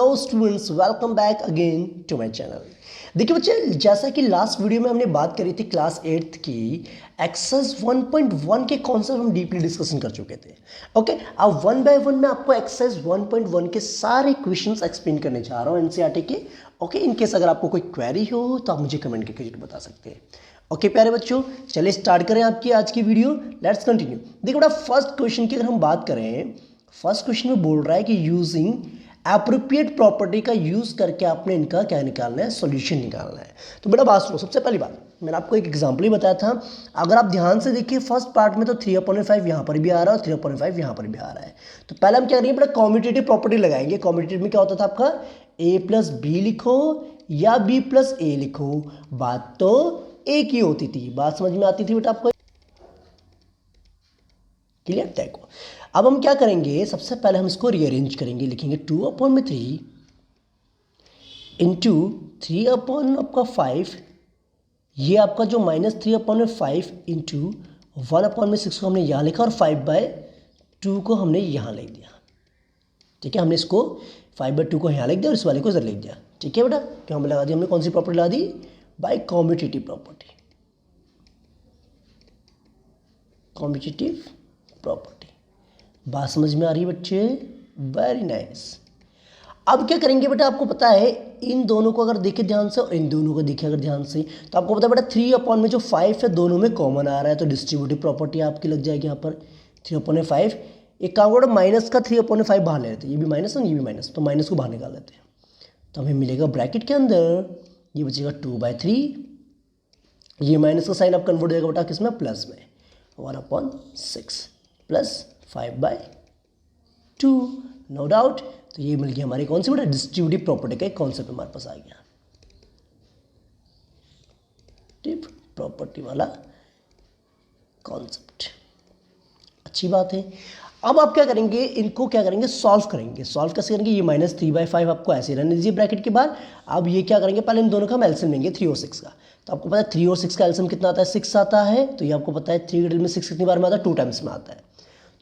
Hello students, welcome back again to my channel. देखिए बच्चे, जैसा कि लास्ट वीडियो में हमने बात करी थी क्लास 8th की एक्सरसाइज 1.1 के कॉन्सेप्ट हम डीपली डिस्कशन कर चुके थे। ओके, अब वन बाय वन मैं आपको एक्सरसाइज 1.1 के सारे क्वेश्चंस एक्सप्लेन करने जा रहा हूँ एनसीईआरटी के। ओके, इनकेस अगर आपको कोई क्वेरी हो तो आप मुझे कमेंट करके जरूर बता सकते हैं। ओके प्यारे बच्चों, चलिए स्टार्ट करें आपकी आज की वीडियो। Let's continue. देखिए बेटा, फर्स्ट क्वेश्चन की अगर हम बात करें, फर्स्ट क्वेश्चन में बोल रहा है कि यूजिंग एप्रोप्रिएट प्रॉपर्टी का यूज करके आपने इनका क्या निकालना है, सॉल्यूशन निकालना है। तो बेटा बात सुनो, सबसे पहली बात मैंने आपको एक एग्जांपल ही बताया था। अगर आप ध्यान से देखिए फर्स्ट पार्ट में तो 3/5 यहाँ पर भी आ रहा है और 3/5 यहाँ पर भी आ रहा है। तो पहले हम क्या करेंगे बेटा, कॉम्यूटेटिव प्रॉपर्टी लगाएंगे। कॉम्यूटेटिव में क्या होता था आपका, a+b लिखो या b+a लिखो, बात तो एक ही होती थी। बात समझ में आती थी बेटा आपको? क्लियर? देखो अब हम क्या करेंगे, सबसे पहले हम इसको रीअरेंज करेंगे। लिखेंगे 2/3 इंटू 3/5, ये आपका जो -3/5 इंटू 1/6 को हमने यहाँ लिखा और 5/2 को हमने यहाँ लिख दिया। ठीक है, हमने इसको 5/2 को यहाँ लिख दिया और इस वाले को इधर लिख दिया। ठीक है बेटा, क्या हमने लगा दी, हमने कौन सी प्रॉपर्टी लगा दी, by commutative property. Commutative property, बात समझ में आ रही है बच्चे? Very nice. अब क्या करेंगे बेटा, आपको पता है इन दोनों को अगर देखें ध्यान से और इन दोनों को देखें अगर ध्यान से, तो आपको पता है बेटा 3 में जो 5 है दोनों में कॉमन आ रहा है, तो डिस्ट्रीब्यूटिव प्रॉपर्टी आपकी लग जाएगी यहाँ पर 3/5। एक काम करो, माइनस का 3/5 बाहर ले लेते हैं, ये भी माइनस है ये भी माइनस, तो माइनस को बाहर निकाल लेते हैं। तो हमें मिलेगा ब्रैकेट के अंदर ये बचेगा 2/3, ये माइनस का साइन आप कन्वर्ट हो जाएगा बेटा किसमें, प्लस में, 1/6 प्लस 5/2, नो डाउट। तो ये मिल गया हमारी कौन सी बेटा, डिस्ट्रीब्यूटिव प्रॉपर्टी का एक कॉन्सेप्ट हमारे पास आ गया, डिस्ट्रीब्यूटिव प्रॉपर्टी वाला कॉन्सेप्ट। अच्छी बात है। अब आप क्या करेंगे, इनको क्या करेंगे, सॉल्व करेंगे। सॉल्व कैसे करेंगे, ये -3/5 आपको ऐसे रहने दीजिए ब्रैकेट के बाद। अब ये क्या करेंगे, पहले इन दोनों का हम एलसीएम लेंगे 3 और 6 का। तो आपको पता है 3 और 6 का एलसीएम कितना आता है, 6 आता है। तो ये आपको पता है 3 में 6 कितनी बार में आता है, 2 टाइम्स में आता है।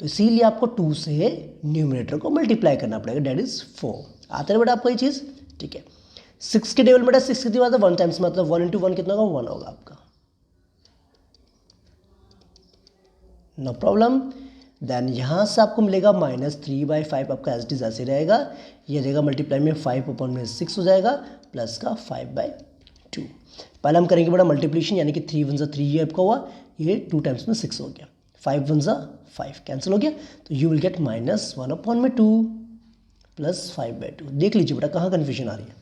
तो इसीलिए आपको 2 से न्यूमरेटर को मल्टीप्लाई करना पड़ेगा, डेट इज 4। आता है बेटा आपको ये चीज़? ठीक है। 6 के टेबल बेटा 6 कितनी बार आता है, 1 टाइम्स में आता है। 1 × 1 कितना होगा, 1 होगा आपका, नो प्रॉब्लम। देन यहाँ से आपको मिलेगा -3/5 आपका एज इट इज ऐसे रहेगा, ये रहेगा मल्टीप्लाई में 5/6 हो जाएगा प्लस का 5/2। पहले हम करेंगे बेटा मल्टीप्लिकेशन, यानी कि 3 × 1 = 3 ये आपका हुआ, ये 2 टाइम्स में 6 हो गया, 5 × 1 = 5 कैंसिल हो गया। तो यू विल गेट -1/2 प्लस 5/2। देख लीजिए बेटा कहाँ कन्फ्यूजन आ रही है।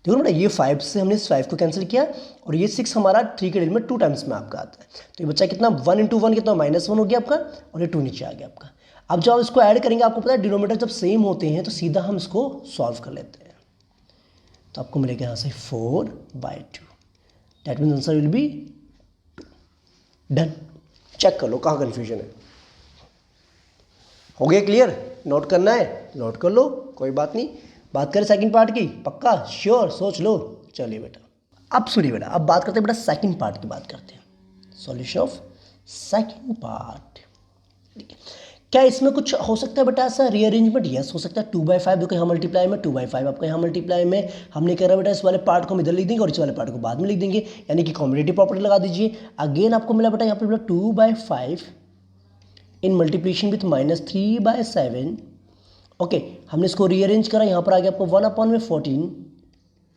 देखो बेटा, ये 5 से हमने इस 5 को कैंसिल किया और ये 6 हमारा 3 के डेल में 2 टाइम्स में आपका आता है। तो ये बच्चा कितना, 1 × 1 कितना, -1 हो गया आपका, और ये 2 नीचे आ गया आपका। अब जब आप इसको ऐड करेंगे, आपको पता है डिनोमिनेटर जब सेम होते हैं तो सीधा हम इसको सॉल्व कर लेते हैं। तो आपको मिलेगा यहाँ से 4/2, that means answer will be 2। Done. Check कर लो कहाँ कन्फ्यूजन है। हो गया क्लियर? नोट करना है नोट कर लो, कोई बात नहीं। बात करें सेकंड पार्ट की, पक्का श्योर, सोच लो। चलिए बेटा, अब सुनिए बेटा, अब बात करते हैं बेटा सेकंड पार्ट की, बात करते हैं सॉल्यूशन ऑफ सेकंड पार्ट। क्या इसमें कुछ हो सकता है बेटा ऐसा रीअरेंजमेंट? यस हो सकता है। 2/5 देखो यहाँ मल्टीप्लाई में, 2/5 आपका यहाँ मल्टीप्लाई में, हमने कह रहा बेटा इस वाले पार्ट को हम इधर लिख देंगे और इस वाले पार्ट को बाद में लिख देंगे, यानी कि कॉम्यूटेटिव प्रॉपर्टी लगा दीजिए। अगेन आपको मिला बेटा यहाँ पर बेटा 2/5 इन मल्टीप्लिकेशन विथ -3/7। ओके, हमने इसको रीअरेंज करा, यहाँ पर आ गया आपको 1/14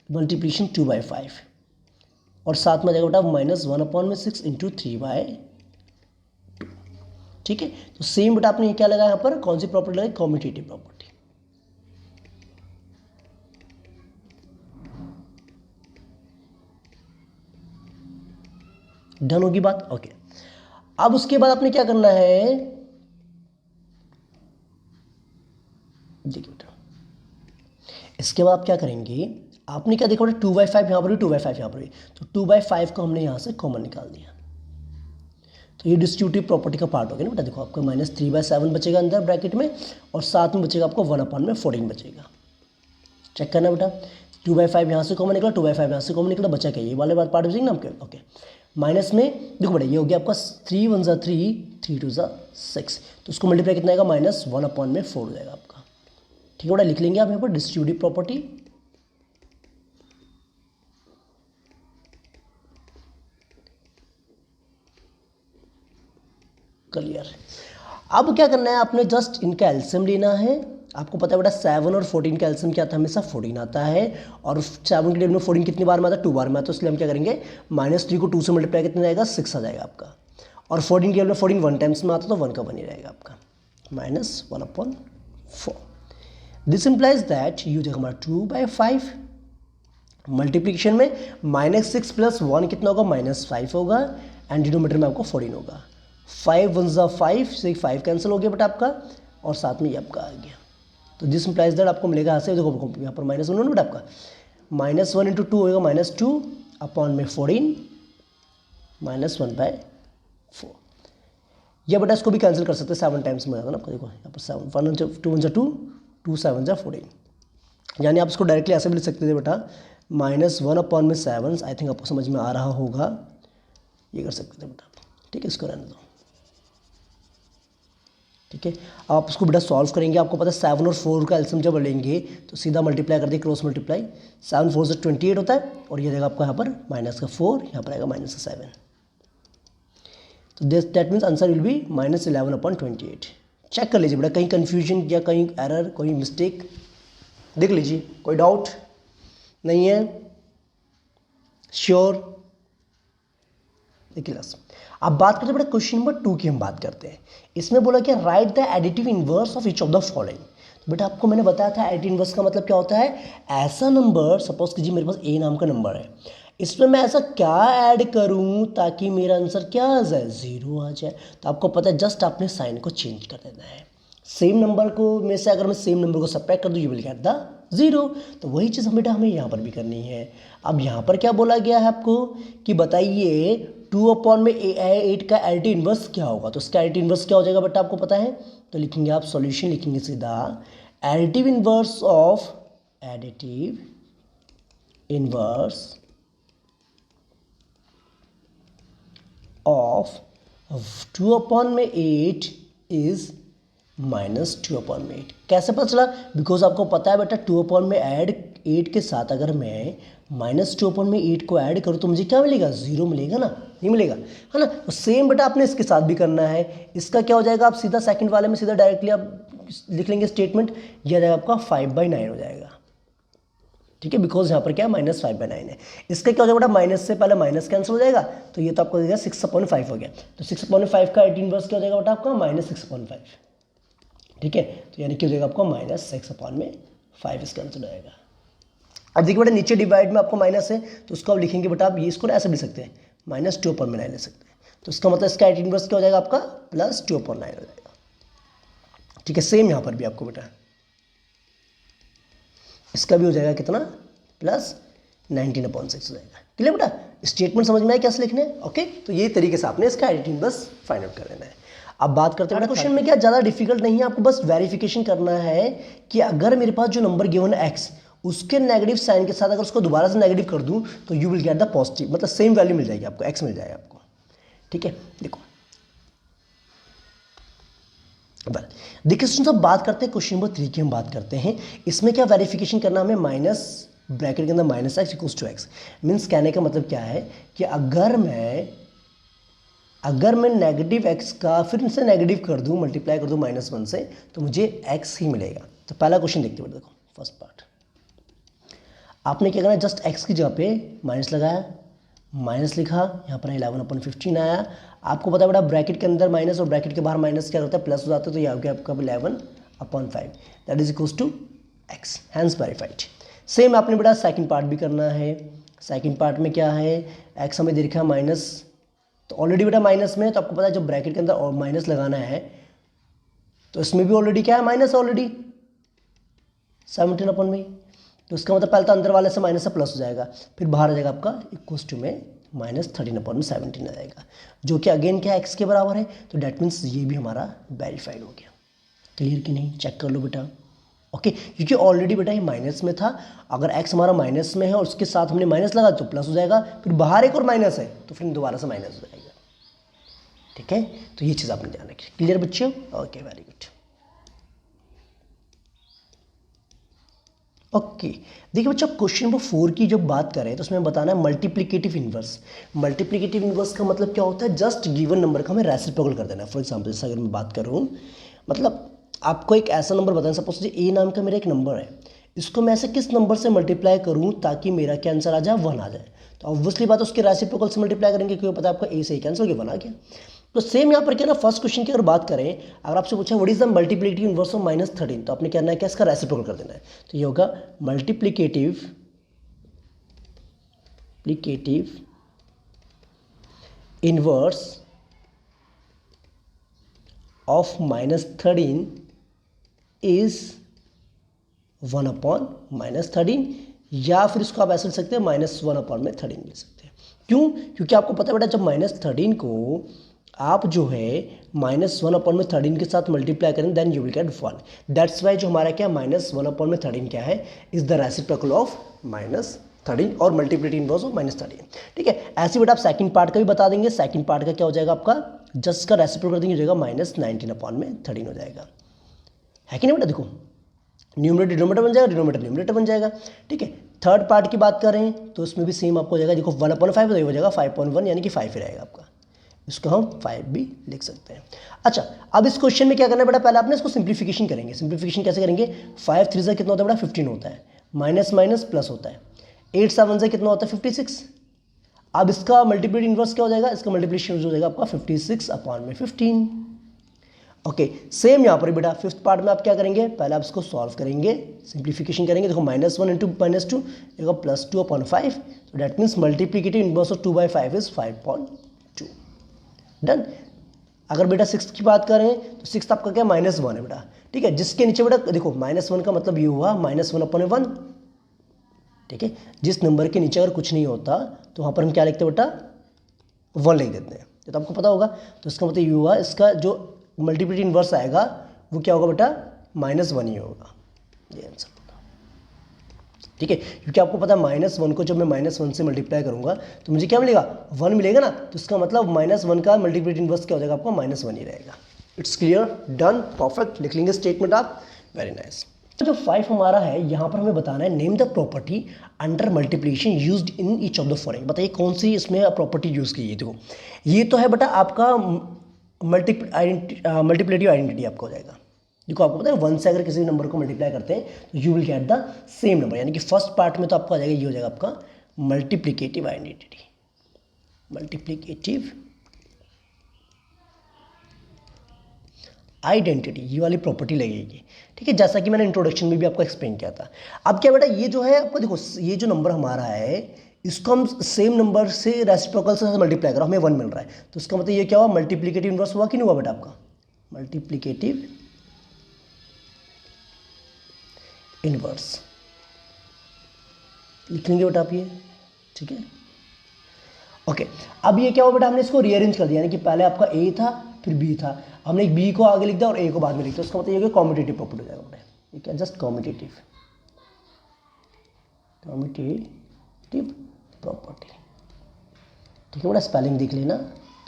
मल्टीप्लिकेशन 2/5 और साथ में आ जाएगा बेटा -1/6 इंटू 3/2। ठीक है, तो सेम बेटा आपने क्या लगा यहाँ पर, कौन सी प्रॉपर्टी लगाई, कॉम्यूटेटिव प्रॉपर्टी। डन होगी बात? ओके, अब उसके बाद आपने क्या करना है, देखिए बेटा इसके बाद आप क्या करेंगे, आपने क्या देखा बेटा 2/5 यहाँ पर भी 2/5 यहाँ पर भी, तो 2/5 को हमने यहाँ से कॉमन निकाल दिया। तो ये डिस्ट्रीब्यूटिव प्रॉपर्टी का पार्ट हो गया ना बेटा। देखो आपका -3/7 बचेगा अंदर ब्रैकेट में और साथ में बचेगा आपको 1/14 बचेगा। चेक करना बेटा, 2/5 यहाँ से कॉमन निकला, 2/5 यहाँ से कॉमन निकला, बचा क्या, ये वाले बात पार्ट बचेंगे ना आपके। ओके, माइनस में देखो बेटा ये हो गया आपका 3 × 1 = 3, 3 × 2 = 6, तो उसको मल्टीप्लाई कितना आएगा, -1/4 हो जाएगा आपका। ठीक है बेटा, लिख लेंगे आप यहाँ पर डिस्ट्रीब्यूटिव प्रॉपर्टी। क्लियर। अब क्या करना है, आपने जस्ट इनका एलसीएम लेना है। आपको पता है बेटा 7 और 14 का एलसीएम क्या आता है, हमेशा 14 आता है, और 7 के टेबल में 14 कितनी बार में आता है, 2 बार में आता है, तो इसलिए हम क्या करेंगे -3 को 2 से मल्टीप्लाई कितना जाएगा, 6 आ जाएगा आपका। और 14 के टेबल में 14 1 टाइम्स में आता है, तो 1 का 1 ही रहेगा आपका, -1/4। दिस इम्प्लाइज दैट यू देखो हमारा 2/5 मल्टीप्लीकेशन में -6 + 1 कितना होगा, -5 होगा, एंड डिनोमीटर में आपको 14 होगा। 5 1 ज़ा 5 से 5 कैंसिल हो गया बेटा आपका, और साथ में ये आपका आ गया। तो दिस इम्प्लाइज दैट आपको मिलेगा यहाँ से, देखो यहाँ पर -1 होना बेटा आपका, -1 × 2 होगा -2/14 -1/4। या बेटा इसको भी कैंसिल कर सकते हैं, 7 टाइम्स में होगा ना आपको, देखो यहाँ पर 7 1 2 1 2 2 7 14, यानी आप इसको डायरेक्टली ऐसे भी लिख सकते थे बेटा, -1/7। आई थिंक आपको समझ में आ रहा होगा, ये कर सकते थे बेटा, ठीक है, इसको रहने दो। ठीक है, अब आप इसको बेटा सॉल्व करेंगे। आपको पता है 7 और 4 का एलसीएम जब लेंगे तो सीधा मल्टीप्लाई कर दिए, क्रॉस मल्टीप्लाई, 7 4 से 28 होता है, और ये देगा आपका यहाँ पर -4, यहाँ पर आएगा -7। तो that means answer will be -11/28। Check कर लीजिए बेटा, कहीं कन्फ्यूजन या कहीं एरर, कोई मिस्टेक देख लीजिए, कोई डाउट नहीं है, श्योर। देखिए अब बात करते हैं बेटा क्वेश्चन नंबर 2 की, हम बात करते हैं। इसमें बोला कि right the additive inverse of each of the following. तो बेटा आपको मैंने बताया था एडिटिव इनवर्स का मतलब क्या होता है, ऐसा नंबर, सपोज कीजिए मेरे पास ए नाम का नंबर है, इसमें मैं ऐसा क्या ऐड करूं ताकि मेरा आंसर क्या आ जाए, 0 आ जाए। तो आपको पता है जस्ट आपने साइन को चेंज कर देना है। सेम नंबर को में से अगर मैं सेम नंबर को सबट्रैक्ट कर दूं, यू विल गेट द 0। तो वही चीज़ बेटा हमें यहाँ पर भी करनी है। अब यहाँ पर क्या बोला गया है आपको कि बताइए 2/8 का एडिटिव इनवर्स क्या होगा। तो इसका एडिटिव इनवर्स क्या हो जाएगा बेटा, आपको पता है, तो लिखेंगे आप सॉल्यूशन, लिखेंगे सीधा एडिटिव इनवर्स ऑफ 2/8 इज -2/8। कैसे पता चला, बिकॉज आपको पता है बेटा 2/8 के साथ अगर मैं -2/8 को ऐड करूँ तो मुझे क्या मिलेगा, 0 मिलेगा ना, नहीं मिलेगा, है ना। तो सेम बेटा आपने इसके साथ भी करना है। इसका क्या हो जाएगा, आप सीधा सेकंड वाले में सीधा डायरेक्टली आप लिख लेंगे स्टेटमेंट, यह आ जाएगा आपका 5/9 हो जाएगा। ठीक है, बिकॉज यहाँ पर क्या है -5/9 है। इसका क्या हो जाएगा बेटा, माइनस से पहले माइनस कैंसिल हो जाएगा, तो ये तो आपको देगा 6/5 हो गया। तो 6/5 का एडिटिव इनवर्स क्या हो जाएगा बेटा आपका, -6/5। ठीक है, तो यानी कि हो जाएगा आपको -6/5 इसका आंसर आएगा। अब देखिए बेटा नीचे डिवाइड में आपको माइनस है, तो उसको आप लिखेंगे बेटा, आप ये इसको ऐसे भी लिख सकते हैं, -2/9 ले सकते हैं। तो इसका मतलब इसका एडिटिव इनवर्स क्या हो जाएगा आपका, +2/9 हो जाएगा। ठीक है, सेम यहाँ पर भी आपको बेटा इसका भी हो जाएगा कितना, +19/6 हो जाएगा। क्लियर बेटा, स्टेटमेंट समझ में आया कैसे लिखने, ओके। तो ये तरीके से आपने इसका एडिटिव इनवर्स फाइंड आउट कर देना है। अब बात करते हैं क्वेश्चन में, क्या ज़्यादा डिफिकल्ट नहीं है, आपको बस वेरिफिकेशन करना है कि अगर मेरे पास जो नंबर गिवन है x, उसके नेगेटिव साइन के साथ अगर उसको दोबारा से नेगेटिव कर दूं तो you will get the positive, मतलब सेम वैल्यू मिल जाएगी आपको, x मिल जाएगा आपको। ठीक है, देखो देखिए स्टूडेंट्स, अब बात करते हैं क्वेश्चन नंबर 3 की, हम बात करते हैं। इसमें क्या वेरिफिकेशन करना, हमें माइनस ब्रैकेट के अंदर -x = x। मीन्स कहने का मतलब क्या है कि अगर मैं नेगेटिव x का फिर से नेगेटिव कर दूं, मल्टीप्लाई कर दूं -1 से, तो मुझे x ही मिलेगा। तो पहला क्वेश्चन देखते हैं, देखो फर्स्ट पार्ट, आपने क्या करना है, जस्ट x की जगह पे माइनस लगाया, माइनस लिखा, यहाँ पर 11/15 आया। आपको पता है बेटा ब्रैकेट के अंदर माइनस और ब्रैकेट के बाहर माइनस क्या होता है, प्लस हो जाता है, तो ये आ गया आपका 11/5 that is equals to x, hence verified. Same आपने बेटा सेकंड पार्ट भी करना है। सेकंड पार्ट में क्या है, x हमें दे रखा है माइनस, तो ऑलरेडी बेटा माइनस में, तो आपको पता है जब ब्रैकेट के अंदर और माइनस लगाना है तो इसमें भी ऑलरेडी क्या है, माइनस ऑलरेडी 17 में, तो इसका मतलब पहले तो अंदर वाले से माइनस से प्लस हो जाएगा, फिर बाहर आ जाएगा आपका इक्वल्स टू में -13/17 आ जाएगा, जो कि अगेन क्या x के बराबर है। तो डैट मीन्स ये भी हमारा वेरीफाइड हो गया। क्लियर कि नहीं, चेक कर लो बेटा, ओके। क्योंकि ऑलरेडी बेटा ये माइनस में था, अगर x हमारा माइनस में है और उसके साथ हमने माइनस लगा तो प्लस हो जाएगा, फिर बाहर एक और माइनस है तो फिर दोबारा से माइनस हो जाएगा। ठीक है, तो ये चीज़ आपने ध्यान रखी। क्लियर बच्चे, ओके, वेरी गुड। ओके, देखिए बच्चा क्वेश्चन नंबर 4 की जब बात करें तो उसमें बताना है मल्टीप्लिकेटिव इन्वर्स। मल्टीप्लिकेटिव इन्वर्स का मतलब क्या होता है, जस्ट गिवन नंबर का हमें रेसिप्रोकल कर देना है। फॉर एग्जांपल जैसे अगर मैं बात करूँ, मतलब आपको एक ऐसा नंबर बताना, सपोज ए नाम का मेरा एक नंबर है, इसको मैं ऐसे किस नंबर से मल्टीप्लाई करूँ ताकि मेरा क्या आंसर आ जाए, 1 आ जाए। तो ऑब्वियसली बात है उसके रेसिप्रोकल से मल्टीप्लाई करेंगे, क्योंकि पता है आपका ए से कैंसिल हो गया, 1 आ गया। तो सेम यहाँ पर क्या ना, फर्स्ट क्वेश्चन की अगर बात करें, अगर आपसे पूछा what is the multiplicative inverse of -13, तो आपने करना है क्या, इसका रेसिप्रोकल कर देना है। तो ये होगा मल्टीप्लिकेटिव इनवर्स ऑफ -13 इज 1/-13, या फिर इसको आप ऐसे लिख सकते हैं -1/13 लिख सकते हैं। क्यों? क्योंकि आपको पता है बेटा जब -13 को आप जो है -1/13 के साथ मल्टीप्लाई करें then you will get 1। That's why जो हमारा क्या -1/13 क्या है, इज द रेसिप्रोकल ऑफ -13 और मल्टीप्लिकेटिव इनवर्स ऑफ -13। ठीक है, ऐसे बेटा आप सेकंड पार्ट का भी बता देंगे। सेकंड पार्ट का क्या हो जाएगा आपका, जस्ट का रेसिप्रोकल कर देंगे, हो जाएगा -19/13 हो जाएगा, है कि नहीं बेटा। देखो न्यूमरेटर डिनोमिनेटर बन जाएगा, डिनोमिनेटर न्यूमरेटर बन जाएगा। ठीक है, थर्ड पार्ट की बात करें तो इसमें भी सेम आपको हो जाएगा। देखो 1/5 हो जाएगा 5.1, यानी कि 5 ही रहेगा आपका, इसको हम 5 भी लिख सकते हैं। अच्छा, अब इस क्वेश्चन में क्या करना है बेटा, पहले आपने इसको सिंप्लीफिकेशन करेंगे। सिंप्लीफिकेशन कैसे करेंगे, 5 3 से कितना होता है बेटा, 15 होता है, माइनस माइनस प्लस होता है, 8 7 से कितना होता है, 56। अब इसका मल्टीप्लिकेटिव इनवर्स क्या हो जाएगा, इसका मल्टीप्लिकेशन हो जाएगा आपका 56/15। ओके, सेम यहाँ पर बेटा फिफ्थ पार्ट में आप क्या करेंगे, पहले आप इसको सॉल्व करेंगे, सिंप्लीफिकेशन करेंगे। देखो -1 × -2 होगा +2/5, तो that means multiplicative inverse of 2/5 is 5.2। Done. अगर बेटा सिक्स की बात करें तो सिक्स आपका क्या -1 है बेटा। ठीक है, जिसके नीचे बेटा देखो -1 का मतलब ये हुआ -1/1। ठीक है, जिस नंबर के नीचे अगर कुछ नहीं होता तो वहाँ पर हम क्या लिखते हैं बेटा, 1 लिख देते हैं, तो आपको पता होगा। तो इसका मतलब ये हुआ, इसका जो मल्टीप्लिकेटिव इनवर्स आएगा वो क्या होगा बेटा, -1 ही होगा, ये आंसर। ठीक है, क्योंकि आपको पता है -1 को जब मैं -1 से मल्टीप्लाई करूंगा तो मुझे क्या मिलेगा, 1 मिलेगा ना। तो इसका मतलब -1 का मल्टीप्लिकेटिव इनवर्स क्या हो जाएगा आपका, -1 ही रहेगा। It's clear, done, perfect. लिख लेंगे स्टेटमेंट आप, वेरी नाइस। जो 5 हमारा है यहाँ पर हमें बताना है, name the property under multiplication used in each of the following. बताइए कौन सी इसमें प्रॉपर्टी यूज की है। देखो ये तो है बेटा आपका मल्टीप्लिकेटिव आइडेंटिटी आपका हो जाएगा। देखो आपको पता है 1 से अगर किसी नंबर को मल्टीप्लाई करते हैं तो you will get the same number, यानी कि फर्स्ट पार्ट में तो आपको आ जाएगा, ये हो जाएगा आपका मल्टीप्लिकेटिव आइडेंटिटी, मल्टीप्लिकेटिव आइडेंटिटी, ये वाली प्रॉपर्टी लगेगी। ठीक है, जैसा कि मैंने इंट्रोडक्शन में भी आपको एक्सप्लेन किया था। अब क्या बेटा, ये जो है आपको देखो, ये जो नंबर हमारा है इसको हम सेम नंबर से रेसिप्रोकल से मल्टीप्लाई करो, हमें 1 मिल रहा है, तो इसका मतलब ये क्या हुआ, मल्टीप्लिकेटिव इनवर्स हुआ कि नहीं हुआ बेटा आपका, मल्टीप्लिकेटिव इनवर्स लिख लेंगे बेटा आप ये। ठीक है, ओके। अब ये क्या हुआ बेटा, हमने इसको रीअरेंज कर दिया, यानी कि पहले आपका ए था फिर बी था, हमने एक बी को आगे लिख दिया और ए को बाद में लिख दिया। उसका मतलब ये कॉम्पिटिटिव प्रॉपर्टी हो जाएगा बेटा, ये क्या, जस्ट कॉम्पिटिटिव प्रॉपर्टी। ठीक है बेटा, स्पेलिंग देख लेना,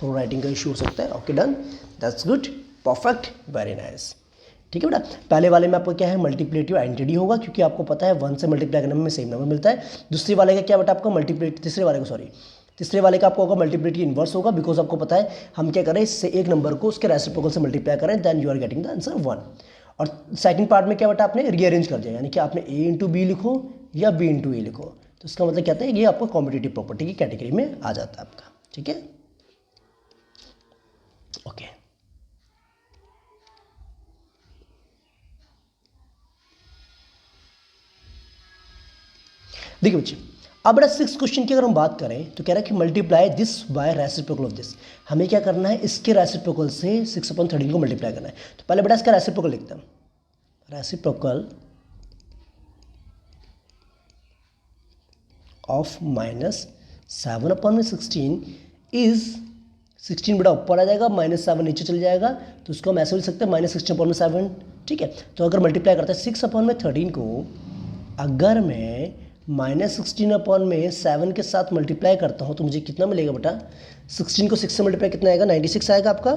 थोड़ा राइटिंग का इशू हो सकता है। Okay done, that's good, perfect, very nice. ठीक है बेटा, पहले वाले में आपको क्या है, मल्टीप्लिकेटिव आइडेंटिटी होगा, क्योंकि आपको पता है 1 से मल्टीप्लाई करने में सेम नंबर मिलता है। दूसरे वाले का क्या बेटा आपका तीसरे वाले का आपको होगा मल्टीप्लिकेटिव इनवर्स होगा, बिकॉज आपको पता है हम क्या करें, इससे एक नंबर को उसके रेसिप्रोकल से मल्टीप्लाई करें, then you are getting the answer 1। और सेकंड पार्ट में क्या बेटा आपने रीअरेंज कर दिया, यानी कि आपने a × b लिखो या b × a लिखो, तो इसका मतलब क्या है, ये आपको कॉम्पिटिटिव प्रॉपर्टी की कैटेगरी में आ जाता है आपका। ठीक है, ओके। देखिए बच्चे, अब बेटा 6 क्वेश्चन की अगर हम बात करें तो कह रहा है कि multiply this by reciprocal of this. हमें क्या करना है, इसके रेसिप्रोकल से 6/13 को मल्टीप्लाई करना है। तो पहले बेटा इसका रेसिप्रोकल लिखते हैं, रेसिप्रोकल ऑफ -7/16 इज 16 बेटा ऊपर आ जाएगा, -7 नीचे चल जाएगा, तो उसको हम ऐसे लिख सकते हैं -16/7। ठीक है, तो अगर मल्टीप्लाई करते हैं 6/13 को, अगर मैं -16/7 के साथ मल्टीप्लाई करता हूँ तो मुझे कितना मिलेगा बेटा, 16 को 6 से मल्टीप्लाई कितना आएगा, 96 आएगा आपका,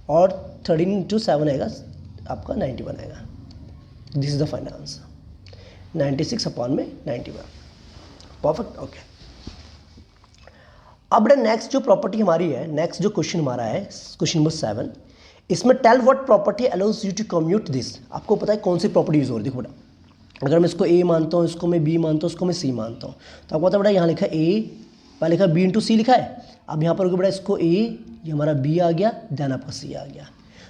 और 13 × 7 आएगा आपका 91 आएगा। This is the final answer. 96/91। Perfect, okay. अब बेटा नेक्स्ट जो प्रॉपर्टी हमारी है, नेक्स्ट जो क्वेश्चन हमारा है, क्वेश्चन नंबर 7, इसमें tell what property allows you to commute this. आपको पता है कौन सी प्रॉपर्टी यूज हो रही है। देखो बेटा, अगर मैं इसको ए मानता हूँ, इसको मैं बी मानता हूँ, इसको मैं सी मानता हूँ, तो आपको पता है बेटा यहाँ लिखा है ए, पहले लिखा बी इंटू सी लिखा है। अब यहाँ पर बेटा इसको ए, ये हमारा बी आ गया, देन आपका सी आ गया।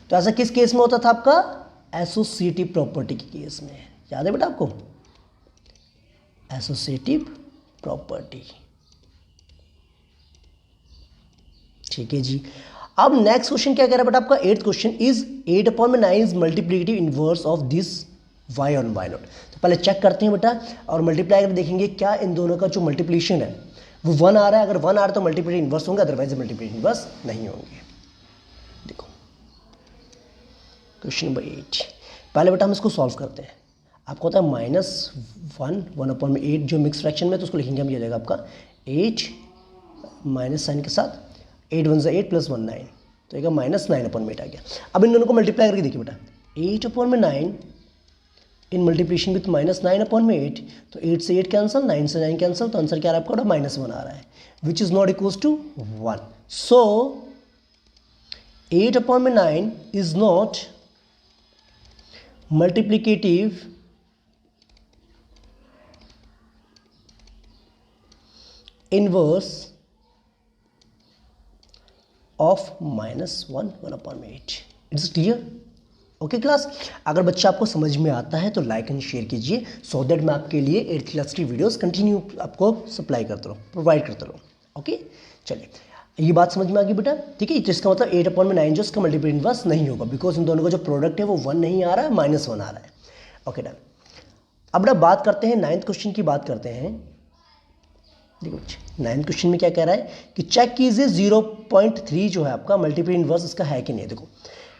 तो ऐसा किस केस में होता था आपका? एसोसिएटिव प्रॉपर्टी के केस में। याद है बेटा आपको? एसोसिएटिव प्रॉपर्टी, ठीक है जी। अब नेक्स्ट क्वेश्चन क्या कह रहा है बेटा आपका? 8th question is 8/9 is multiplicative inverse of this y और y नॉट। तो पहले चेक करते हैं बेटा, और मल्टीप्लाई करके देखेंगे क्या इन दोनों का जो मल्टीप्लिकेशन है वो 1 आ रहा है। अगर 1 आ रहा है तो मल्टीप्लिकेटिव इनवर्स होंगे, अदरवाइज मल्टीप्लिकेटिव इनवर्स नहीं होंगे। देखो क्वेश्चन नंबर 8, पहले बेटा हम इसको सॉल्व करते हैं। आपको होता है -1/8 जो मिक्स फ्रैक्शन में, तो उसको लिखेंगे हम, ये जाएगा आपका 8 माइनस साइन के साथ 8 1 8 + 1 9, तो एक -9/8 आ गया। अब इन दोनों को मल्टीप्लाई करके देखिए बेटा, 8/9 इन मल्टीप्लिकेशन विथ -9/8, तो 8 से 8 कैंसिल, 9 से 9 कैंसिल, तो आंसर क्या आ रहा है आपका? -1 आ रहा है, which is not equals to 1। So 8/9 is not multiplicative inverse of -1/8। It's clear? Okay class, अगर बच्चा आपको समझ में आता है तो लाइक एंड शेयर कीजिए, सो दैट मैं आपके लिए 8th क्लास की वीडियोस कंटिन्यू आपको सप्लाई करता रहूँ, प्रोवाइड करता रहूँ। ओके, चलिए ये बात समझ में आ गई बेटा, ठीक है। तो इसका मतलब 8/9 जो इसका मल्टीप्लिकेटिव इनवर्स नहीं होगा, बिकॉज इन दोनों का जो प्रोडक्ट है वो 1 नहीं आ रहा है, -1 आ रहा है। Okay done. अब बेटा बात करते हैं 9th क्वेश्चन की, बात करते हैं। देखो 9th क्वेश्चन में क्या कह रहा है कि चेक कीजिए 0.3 जो है आपका मल्टीप्लिकेटिव इनवर्स इसका है कि नहीं। देखो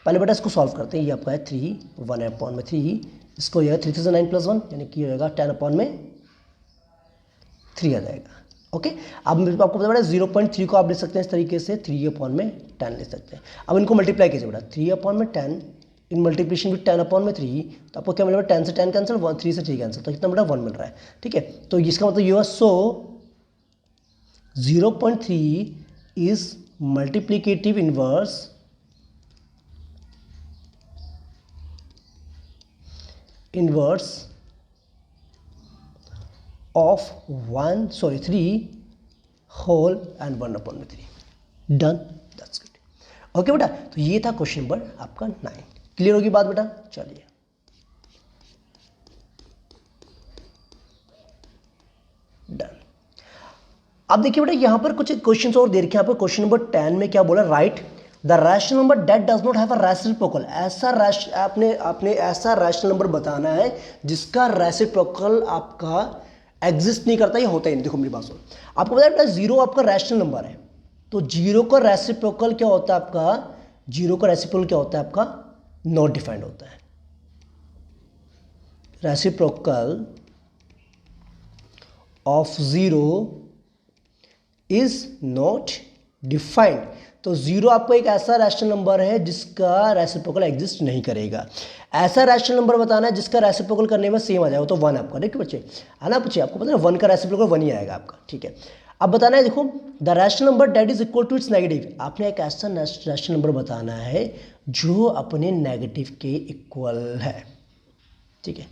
पहले बेटा इसको सॉल्व करते हैं। ये आपका है 3 1/3, इसको यह 3 से 9 + 1 यानी कि हो जाएगा 10/3 आ जाएगा। ओके, अब आपको पता है 0.3 को आप ले सकते हैं इस तरीके से, 3/10 ले सकते हैं। अब इनको मल्टीप्लाई कीजिए बेटा, 3/10 इन मल्टीप्लिकेशन विथ 10/3, तो आपको क्या मिलेगा? 10 से 10 कैंसिल, 3 से 3 कैंसिल, तो कितना बेटा 1 मिल रहा है, ठीक है। तो इसका मतलब ये हुआ, सो 0.3 is multiplicative inverse of 3 whole and 1/3। Done, that's good. Okay बेटा, तो ये था क्वेश्चन नंबर आपका 9। क्लियर होगी बात बेटा? चलिए डन। अब देखिए बेटा यहाँ पर कुछ क्वेश्चंस और दे रखे हैं आपको। क्वेश्चन नंबर 10 में क्या बोला? Right the rational number that does not have a reciprocal. आपने ऐसा रैशनल नंबर बताना है जिसका रेसिप्रोकल आपका एग्जिस्ट नहीं करता, ये होता ही नहीं। देखो मेरी बात सुनो, आपको पता है बेटा 0 आपका रैशनल नंबर है, तो 0 का रेसिप्रोकल क्या होता है आपका? 0 का रेसिप्रोकल क्या होता है आपका? नॉट डिफाइंड होता है। Reciprocal of 0 is not defined. तो 0 आपको एक ऐसा रैशनल नंबर है जिसका रेसिप्रोकल एग्जिस्ट नहीं करेगा। ऐसा रैशनल नंबर बताना है जिसका रेसिप्रोकल करने में सेम आ जाएगा, तो 1 आपका। देखिए बच्चे, है ना बच्चे, आपको पता है 1 का रेसिप्रोकल 1 ही आएगा आपका, ठीक है। अब बताना है, देखो the rational number that is equal to its negative. आपने एक ऐसा रैशनल नंबर बताना है जो अपने नेगेटिव के इक्वल है, ठीक है।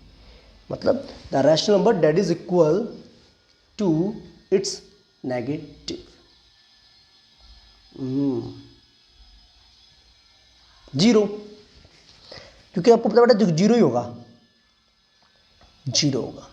मतलब the rational number that is equal to its negative. 0, क्योंकि आपको पता बेटा 0 ही होगा, 0 होगा,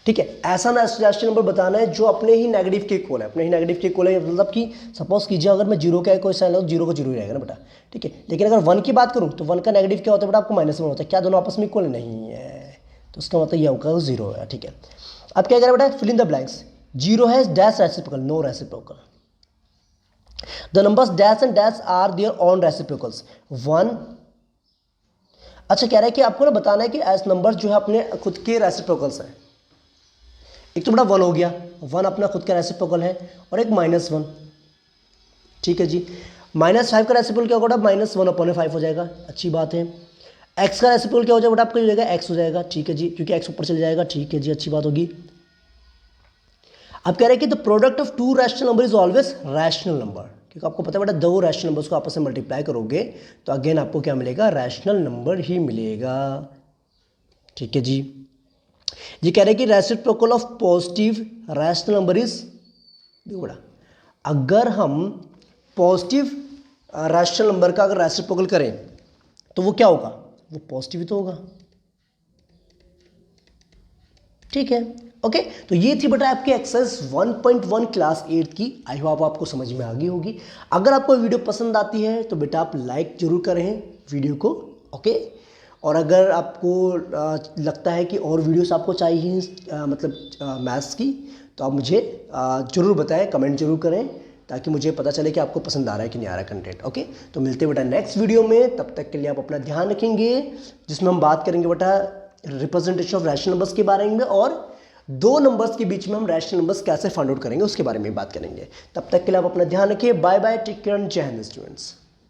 ठीक है। ऐसा रैशनल नंबर बताना है जो अपने ही नेगेटिव के इक्वल है, अपने ही नेगेटिव के इक्वल है। मतलब कि सपोज कीजिए अगर मैं 0 का कोई साइन लो, 0 को 0 ही रहेगा ना बेटा, ठीक है। लेकिन अगर 1 की बात करूं तो 1 का नेगेटिव क्या होता है बेटा? आपको -1 होता है। क्या दोनों आपस में इक्वल नहीं है? तो उसका मतलब यह होगा 0 है, ठीक है। अब क्या करें बेटा? Fill in the blanks. 0 has dash reciprocal, no reciprocal. The numbers dash and dash are their own reciprocals. 1, अच्छा कह रहा है कि आपको ना बताना है कि एस नंबर्स जो है अपने खुद के रेसिप्रोकल्स हैं। एक तो बेटा 1 हो गया, 1 अपना खुद का रेसिप्रोकल है, और एक -1, ठीक है जी। -5 का रेसिप्रोकल क्या होगा? -1/5 हो जाएगा, अच्छी बात है। एक्स का रेसिप्रोकल क्या हो जाएगा बेटा, आपका हो जाएगा एक्स हो जाएगा, ठीक है जी, क्योंकि एक्स ऊपर चले जाएगा, ठीक है जी, अच्छी बात होगी। अब कह रहे हैं कि the product of to rational number is always rational number, क्योंकि आपको पता है बेटा दो रैशनल नंबर्स को आपस में मल्टीप्लाई करोगे तो अगेन आपको क्या मिलेगा, रैशनल नंबर ही मिलेगा, ठीक है जी। ये कह रहे हैं कि reciprocal of positive rational number is, देखो बेटा अगर हम पॉजिटिव रैशनल नंबर का अगर रेसिप्रोकल करें तो वो क्या होगा, वो पॉजिटिव ही तो होगा, ठीक है। ओके, तो ये थी बेटा आपके एक्सरसाइज 1.1 क्लास 8 की। आई होप आपको समझ में आ गई होगी। अगर आपको वीडियो पसंद आती है तो बेटा आप लाइक जरूर करें वीडियो को, ओके। और अगर आपको लगता है कि और वीडियोस आपको चाहिए मतलब मैथ्स की, तो आप मुझे ज़रूर बताएं, कमेंट जरूर करें, ताकि मुझे पता चले कि आपको पसंद आ रहा है कि नहीं आ रहा है कंटेंट, ओके। तो मिलते हैं बेटा नेक्स्ट वीडियो में, तब तक के लिए आप अपना ध्यान रखेंगे, जिसमें हम बात करेंगे बेटा रिप्रेजेंटेशन ऑफ रैशनल नंबर्स के बारे में, और दो नंबर्स के बीच में हम रैशनल नंबर्स कैसे फाइंड आउट करेंगे उसके बारे में बात करेंगे। तब तक के लिए आप अपना ध्यान रखिए, bye bye, take care and जय हिंद स्टूडेंट्स।